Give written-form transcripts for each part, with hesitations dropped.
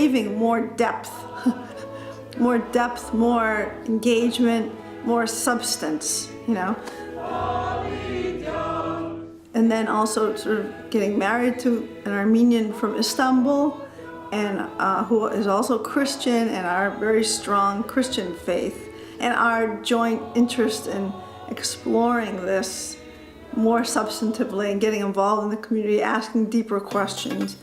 craving more depth, more engagement, more substance, you know. And then also sort of getting married to an Armenian from Istanbul, and who is also Christian, and our very strong Christian faith, and our joint interest in exploring this more substantively and getting involved in the community, asking deeper questions.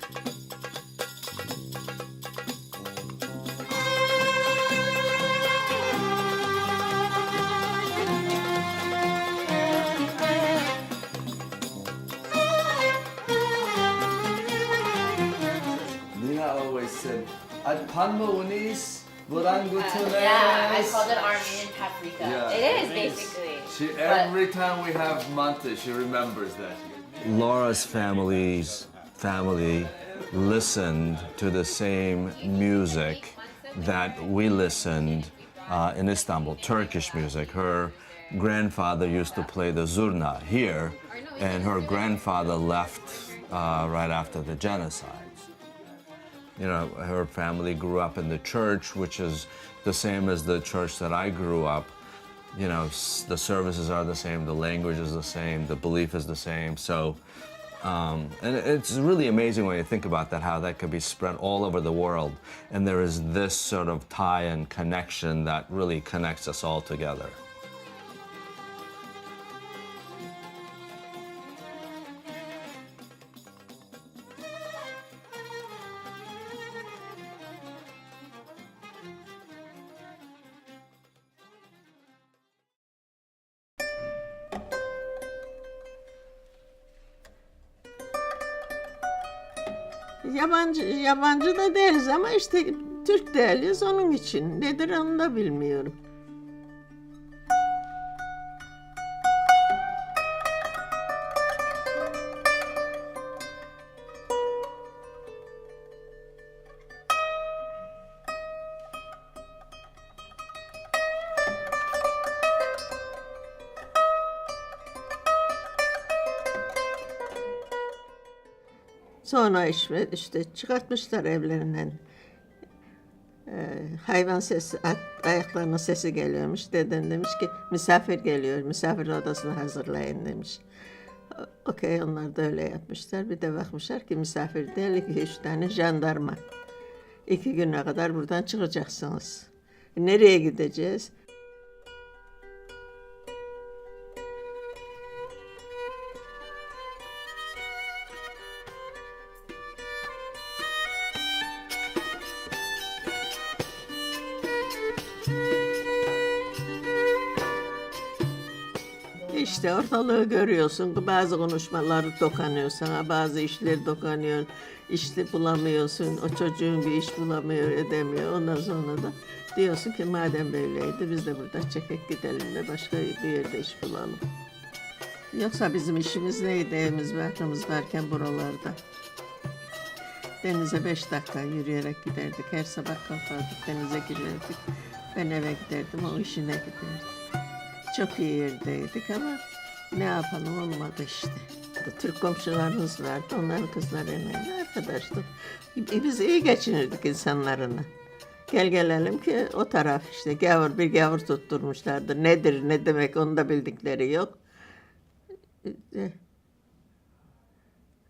Yeah, I called it Armenian paprika. Yeah, it is basically. Every time we have mantı, she remembers that. Laura's family listened to the same music that we listened in Istanbul, Turkish music. Her grandfather used to play the zurna here, and her grandfather left right after the genocide. You know, her family grew up in the church, which is the same as the church that I grew up. You know, the services are the same, the language is the same, the belief is the same. So, and it's really amazing when you think about that, how that could be spread all over the world. And there is this sort of tie and connection that really connects us all together. Yabancı da değiliz ama işte Türk değiliz onun için. Nedir onu da bilmiyorum. Sonra işte çıkartmışlar evlerinden. Hayvan sesi, ayaklarının sesi geliyormuş. Dedem demiş ki misafir geliyor, misafir odasını hazırlayın demiş. Okey, onlar da öyle yapmışlar. Bir de bakmışlar ki misafir değil, 2-3 tane jandarma. 2 güne kadar buradan çıkacaksınız. Nereye gideceğiz? İşte ortalığı görüyorsun, bazı konuşmaları dokunuyor sana, bazı işler dokunuyor, işte bulamıyorsun, o çocuğun bir iş bulamıyor, edemiyor. Ondan sonra da diyorsun ki madem böyleydi biz de burada çekip gidelim de başka bir yerde iş bulalım. Yoksa bizim işimiz neydi, evimiz barkımız varken buralarda? Denize 5 dakika yürüyerek giderdik, her sabah kalkardık, denize girerdik. Ben eve giderdim, o işine giderdi. Çok iyi yerdeydik ama ne yapalım olmadı işte. Türk komşularımız vardı, onların kızlarıyla arkadaştık. Biz iyi geçinirdik insanlarla. Gel gelelim ki o taraf işte bir gavur tutturmuşlardı. Nedir, ne demek onu da bildikleri yok.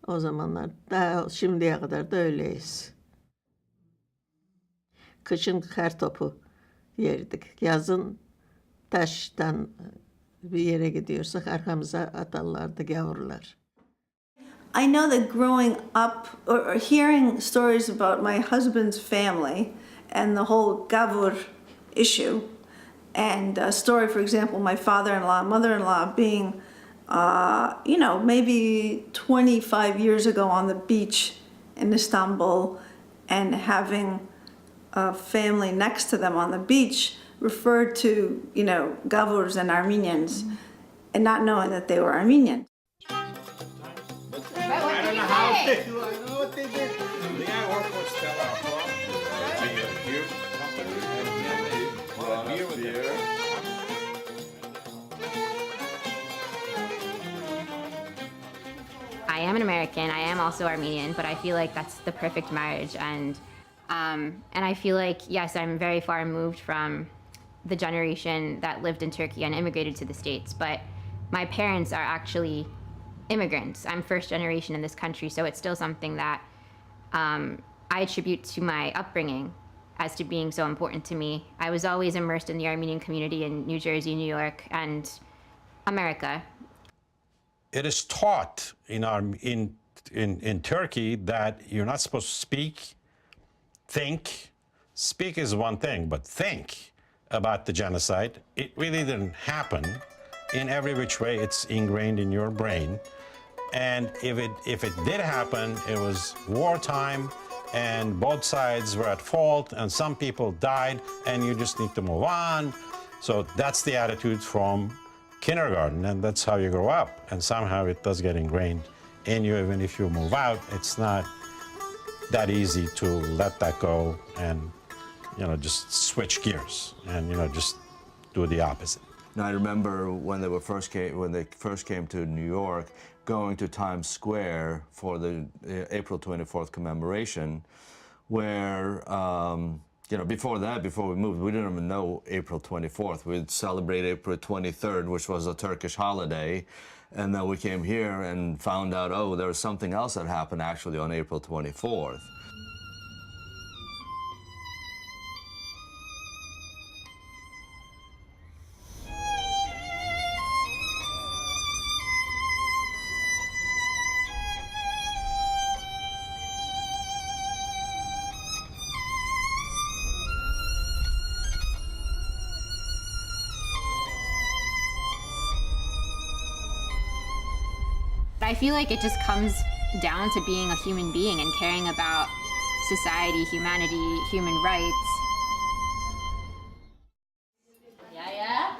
O zamanlar daha şimdiye kadar da öyleyiz. Kışın kar topu yerdik, yazın taştan bir yere gidiyorsak arkamıza atarlardı gavurlar. I know that growing up or hearing stories about my husband's family and the whole gavur issue, and a story, for example, my father-in-law, mother-in-law being, maybe 25 years ago on the beach in Istanbul and having a family next to them on the beach referred to, gavurs and Armenians, and not knowing that they were Armenian. I don't know how they do. I know what they did. The guy worked for Stella Artois. Beer company. And beer with beer. I am an American, I am also Armenian, but I feel like that's the perfect marriage, and And I feel like, yes, I'm very far removed from the generation that lived in Turkey and immigrated to the States, but my parents are actually immigrants. I'm first generation in this country, so it's still something that I attribute to my upbringing as to being so important to me. I was always immersed in the Armenian community in New Jersey, New York, and America. It is taught in Turkey that you're not supposed to speak, think. Speak is one thing, but think about the genocide. It really didn't happen. In every which way, it's ingrained in your brain. And if it did happen, it was wartime, and both sides were at fault, and some people died, and you just need to move on. So that's the attitude from kindergarten, and that's how you grow up. And somehow it does get ingrained in you. Even if you move out, it's not that easy to let that go and, just switch gears and, just do the opposite. Now, I remember when they first came to New York, going to Times Square for the April 24th commemoration, where, before we moved, we didn't even know April 24th. We'd celebrate April 23rd, which was a Turkish holiday. And then we came here and found out, oh, there was something else that happened actually on April 24th. I feel like it just comes down to being a human being and caring about society, humanity, human rights. Yeah.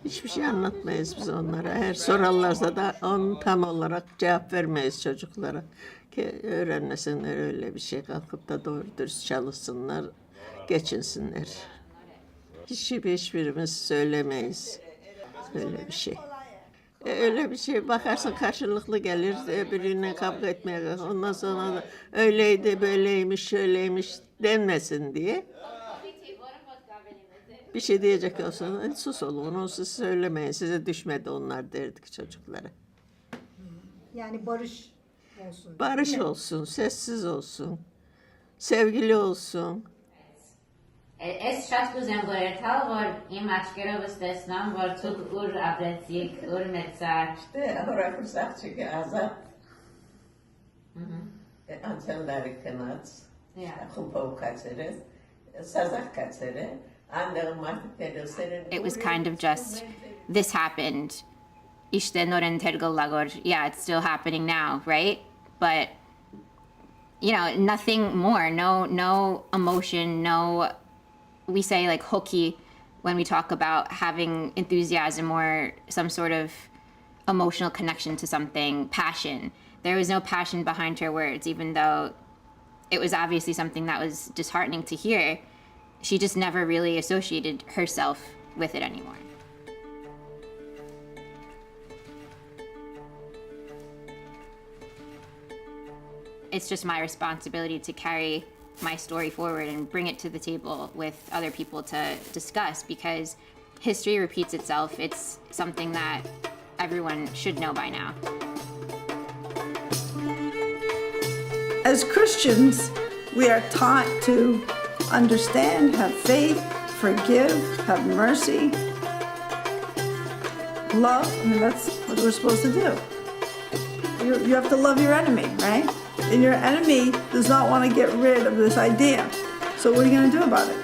Hiçbir şey anlatmayız biz onlara. Eğer sorarlarsa da onu tam olarak cevap vermeyiz çocuklara. Ki öğrenmesinler öyle bir şey. Kalkıp da doğru dürüst çalışsınlar, geçinsinler. Hiçbirimiz söylemeyiz öyle bir şey. Öyle bir şey bakarsın karşılıklı gelir, öbürüne kavga etmeye kalkar. Ondan sonra da öyleydi, böyleymiş, şöyleymiş denmesin diye. Bir şey diyecek olsa sus olun, onu siz söylemeyin, size düşmedi onlar derdik çocuklara. Yani barış olsun. Barış olsun, sessiz olsun, sevgili olsun. Es շատ կուզեմ որ երթալ որ իմ աչքերովս տեսնամ որ ցուկ ուր ապրեցիք ուր մեծար Orası Sakçık Azat. Antenleri kanat. Kupa kaçırız. Sazak kaçırız. It was kind of just, this happened. İşte noren tergallagor. Yeah, it's still happening now, right? But, nothing more. No emotion, no, we say like hoki when we talk about having enthusiasm or some sort of emotional connection to something, passion. There was no passion behind her words, even though it was obviously something that was disheartening to hear. She just never really associated herself with it anymore. It's just my responsibility to carry my story forward and bring it to the table with other people to discuss, because history repeats itself. It's something that everyone should know by now. As Christians, we are taught to understand, have faith, forgive, have mercy, love. That's what we're supposed to do. You have to love your enemy, right? And your enemy does not want to get rid of this idea. So what are you going to do about it?